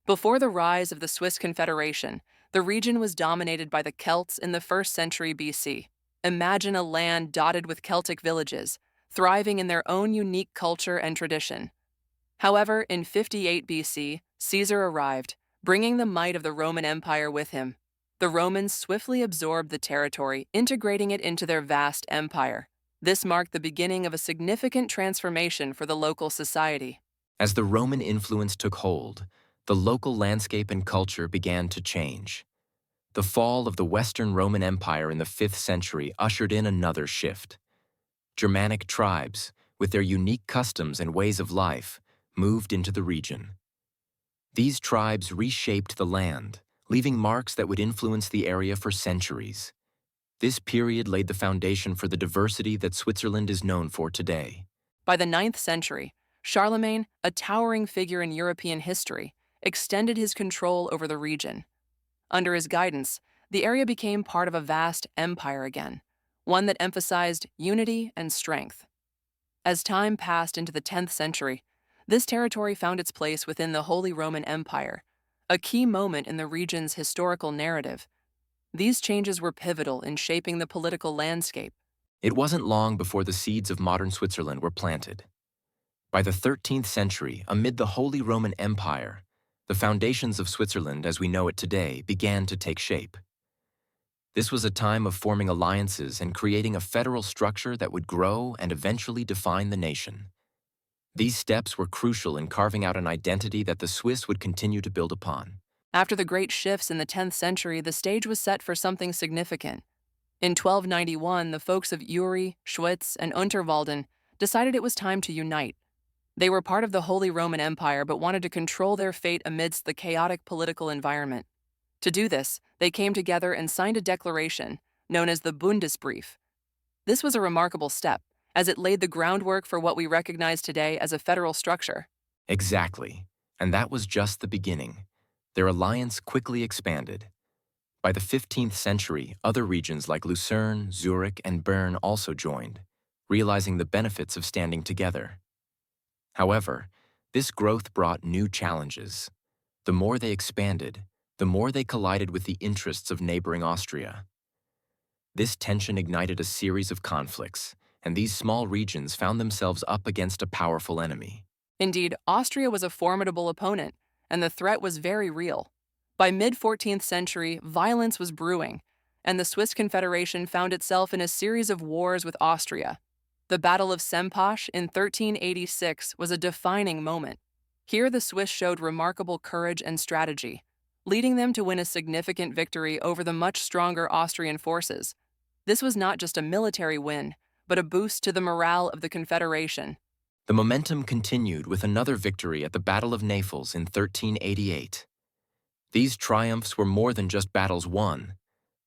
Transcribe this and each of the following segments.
Before the rise of the Swiss Confederation, the region was dominated by the Celts in the 1st century BC. Imagine a land dotted with Celtic villages, thriving in their own unique culture and tradition. However, in 58 BC, Caesar arrived, bringing the might of the Roman Empire with him. The Romans swiftly absorbed the territory, integrating it into their vast empire. This marked the beginning of a significant transformation for the local society. As the Roman influence took hold, the local landscape and culture began to change. The fall of the Western Roman Empire in the 5th century ushered in another shift. Germanic tribes, with their unique customs and ways of life, moved into the region. These tribes reshaped the land, leaving marks that would influence the area for centuries. This period laid the foundation for the diversity that Switzerland is known for today. By the 9th century, Charlemagne, a towering figure in European history, extended his control over the region. Under his guidance, the area became part of a vast empire again, one that emphasized unity and strength. As time passed into the 10th century, this territory found its place within the Holy Roman Empire, a key moment in the region's historical narrative. These changes were pivotal in shaping the political landscape. It wasn't long before the seeds of modern Switzerland were planted. By the 13th century, amid the Holy Roman Empire, the foundations of Switzerland as we know it today began to take shape. This was a time of forming alliances and creating a federal structure that would grow and eventually define the nation. These steps were crucial in carving out an identity that the Swiss would continue to build upon. After the great shifts in the 10th century, the stage was set for something significant. In 1291, the folks of Uri, Schwyz, and Unterwalden decided it was time to unite. They were part of the Holy Roman Empire but wanted to control their fate amidst the chaotic political environment. To do this, they came together and signed a declaration, known as the Bundesbrief. This was a remarkable step, as it laid the groundwork for what we recognize today as a federal structure. Exactly, and that was just the beginning. Their alliance quickly expanded. By the 15th century, other regions like Lucerne, Zurich, and Bern also joined, realizing the benefits of standing together. However, this growth brought new challenges. The more they expanded, the more they collided with the interests of neighboring Austria. This tension ignited a series of conflicts, and these small regions found themselves up against a powerful enemy. Indeed, Austria was a formidable opponent, and the threat was very real. By mid-14th century, violence was brewing, and the Swiss Confederation found itself in a series of wars with Austria. The Battle of Sempach in 1386 was a defining moment. Here the Swiss showed remarkable courage and strategy, leading them to win a significant victory over the much stronger Austrian forces. This was not just a military win, but a boost to the morale of the Confederation. The momentum continued with another victory at the Battle of Naples in 1388. These triumphs were more than just battles won.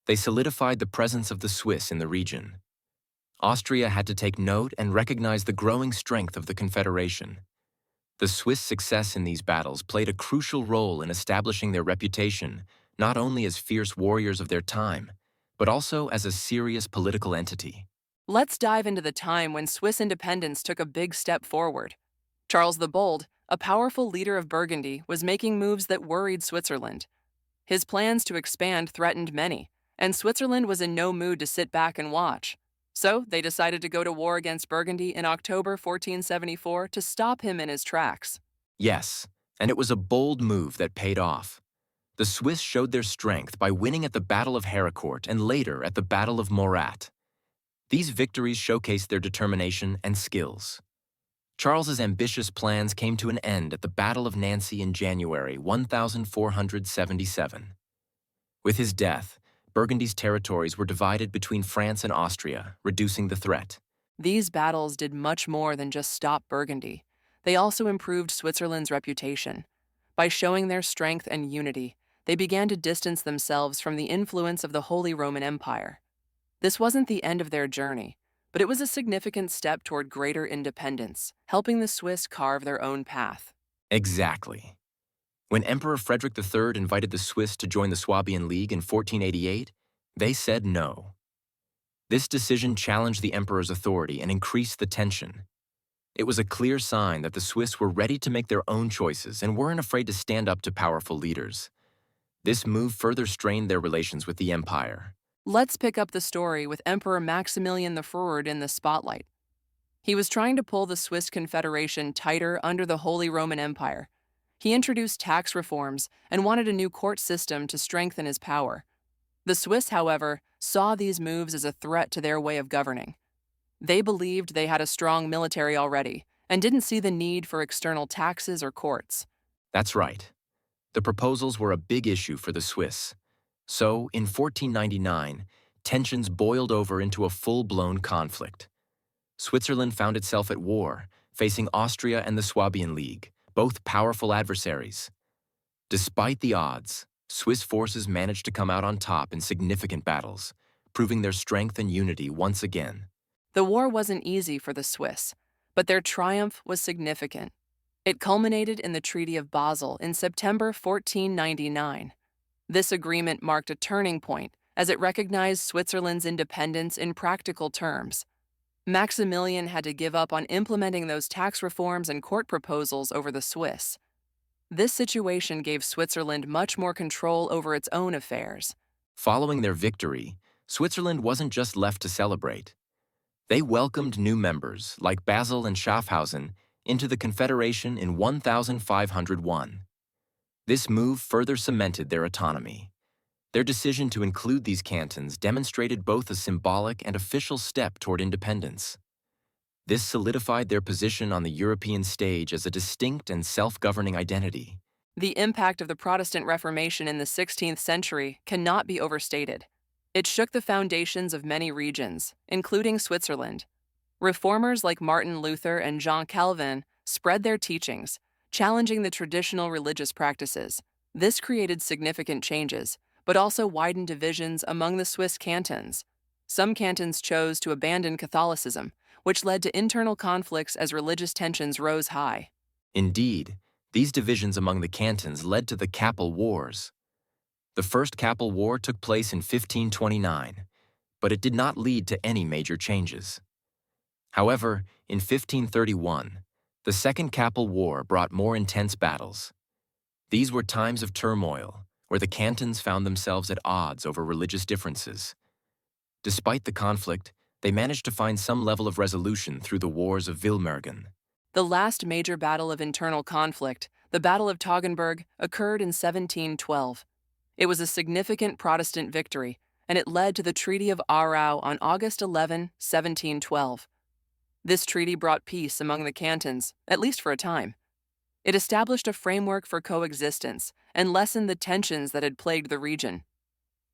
They solidified the presence of the Swiss in the region. Austria had to take note and recognize the growing strength of the Confederation. The Swiss success in these battles played a crucial role in establishing their reputation, not only as fierce warriors of their time, but also as a serious political entity. Let's dive into the time when Swiss independence took a big step forward. Charles the Bold, a powerful leader of Burgundy, was making moves that worried Switzerland. His plans to expand threatened many, and Switzerland was in no mood to sit back and watch. So they decided to go to war against Burgundy in October 1474 to stop him in his tracks. Yes, and it was a bold move that paid off. The Swiss showed their strength by winning at the Battle of Haraucourt and later at the Battle of Morat. These victories showcased their determination and skills. Charles's ambitious plans came to an end at the Battle of Nancy in January 1477. With his death, Burgundy's territories were divided between France and Austria, reducing the threat. These battles did much more than just stop Burgundy. They also improved Switzerland's reputation. By showing their strength and unity, they began to distance themselves from the influence of the Holy Roman Empire. This wasn't the end of their journey, but it was a significant step toward greater independence, helping the Swiss carve their own path. Exactly. When Emperor Frederick III invited the Swiss to join the Swabian League in 1488, they said no. This decision challenged the emperor's authority and increased the tension. It was a clear sign that the Swiss were ready to make their own choices and weren't afraid to stand up to powerful leaders. This move further strained their relations with the empire. Let's pick up the story with Emperor Maximilian III in the spotlight. He was trying to pull the Swiss Confederation tighter under the Holy Roman Empire. He introduced tax reforms and wanted a new court system to strengthen his power. The Swiss, however, saw these moves as a threat to their way of governing. They believed they had a strong military already and didn't see the need for external taxes or courts. That's right. The proposals were a big issue for the Swiss. So, in 1499, tensions boiled over into a full-blown conflict. Switzerland found itself at war, facing Austria and the Swabian League, both powerful adversaries. Despite the odds, Swiss forces managed to come out on top in significant battles, proving their strength and unity once again. The war wasn't easy for the Swiss, but their triumph was significant. It culminated in the Treaty of Basel in September 1499. This agreement marked a turning point as it recognized Switzerland's independence in practical terms. Maximilian had to give up on implementing those tax reforms and court proposals over the Swiss. This situation gave Switzerland much more control over its own affairs. Following their victory, Switzerland wasn't just left to celebrate. They welcomed new members, like Basel and Schaffhausen, into the Confederation in 1501. This move further cemented their autonomy. Their decision to include these cantons demonstrated both a symbolic and official step toward independence. This solidified their position on the European stage as a distinct and self-governing identity. The impact of the Protestant Reformation in the 16th century cannot be overstated. It shook the foundations of many regions, including Switzerland. Reformers like Martin Luther and Jean Calvin spread their teachings, challenging the traditional religious practices. This created significant changes, but also widened divisions among the Swiss cantons. Some cantons chose to abandon Catholicism, which led to internal conflicts as religious tensions rose high. Indeed, these divisions among the cantons led to the Capel Wars. The First Capel War took place in 1529, but it did not lead to any major changes. However, in 1531, the Second Capel War brought more intense battles. These were times of turmoil, where the cantons found themselves at odds over religious differences. Despite the conflict, they managed to find some level of resolution through the Wars of Vilmergen. The last major battle of internal conflict, the Battle of Toggenburg, occurred in 1712. It was a significant Protestant victory, and it led to the Treaty of Aarau on August 11, 1712. This treaty brought peace among the cantons, at least for a time. It established a framework for coexistence and lessened the tensions that had plagued the region.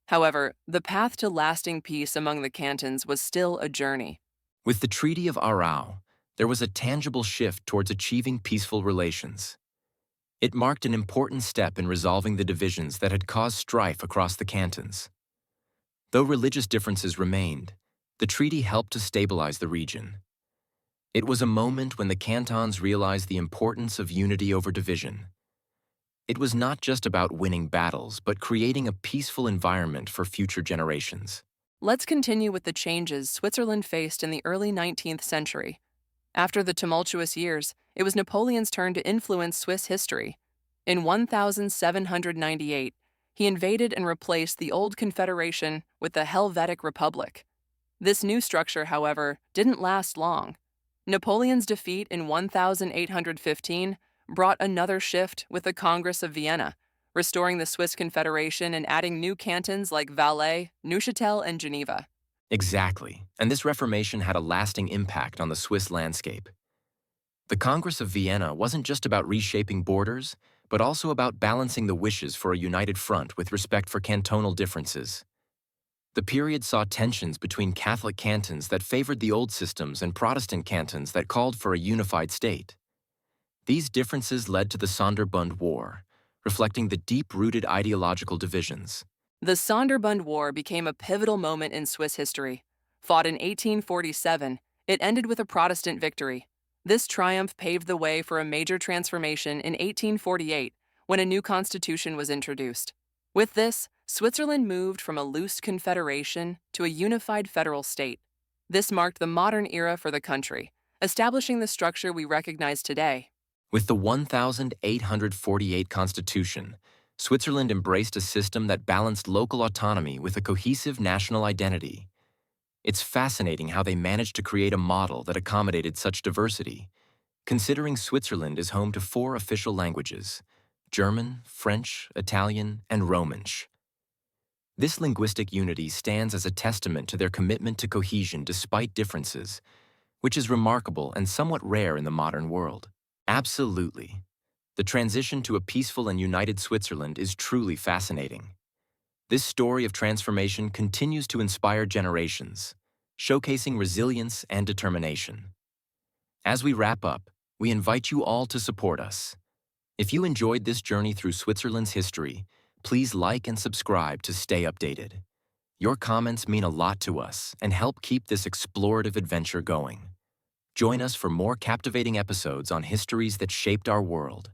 However, the path to lasting peace among the cantons was still a journey. With the Treaty of Aarau, there was a tangible shift towards achieving peaceful relations. It marked an important step in resolving the divisions that had caused strife across the cantons. Though religious differences remained, the treaty helped to stabilize the region. It was a moment when the cantons realized the importance of unity over division. It was not just about winning battles, but creating a peaceful environment for future generations. Let's continue with the changes Switzerland faced in the early 19th century. After the tumultuous years, it was Napoleon's turn to influence Swiss history. In 1798, he invaded and replaced the old confederation with the Helvetic Republic. This new structure, however, didn't last long. Napoleon's defeat in 1815 brought another shift with the Congress of Vienna, restoring the Swiss Confederation and adding new cantons like Valais, Neuchâtel, and Geneva. Exactly, and this reformation had a lasting impact on the Swiss landscape. The Congress of Vienna wasn't just about reshaping borders, but also about balancing the wishes for a united front with respect for cantonal differences. The period saw tensions between Catholic cantons that favored the old systems and Protestant cantons that called for a unified state. These differences led to the Sonderbund War, reflecting the deep-rooted ideological divisions. The Sonderbund War became a pivotal moment in Swiss history. Fought in 1847, it ended with a Protestant victory. This triumph paved the way for a major transformation in 1848, when a new constitution was introduced. With this, Switzerland moved from a loose confederation to a unified federal state. This marked the modern era for the country, establishing the structure we recognize today. With the 1848 Constitution, Switzerland embraced a system that balanced local autonomy with a cohesive national identity. It's fascinating how they managed to create a model that accommodated such diversity, considering Switzerland is home to 4 official languages: German, French, Italian, and Romansh. This linguistic unity stands as a testament to their commitment to cohesion despite differences, which is remarkable and somewhat rare in the modern world. Absolutely. The transition to a peaceful and united Switzerland is truly fascinating. This story of transformation continues to inspire generations, showcasing resilience and determination. As we wrap up, we invite you all to support us. If you enjoyed this journey through Switzerland's history, please like and subscribe to stay updated. Your comments mean a lot to us and help keep this explorative adventure going. Join us for more captivating episodes on histories that shaped our world.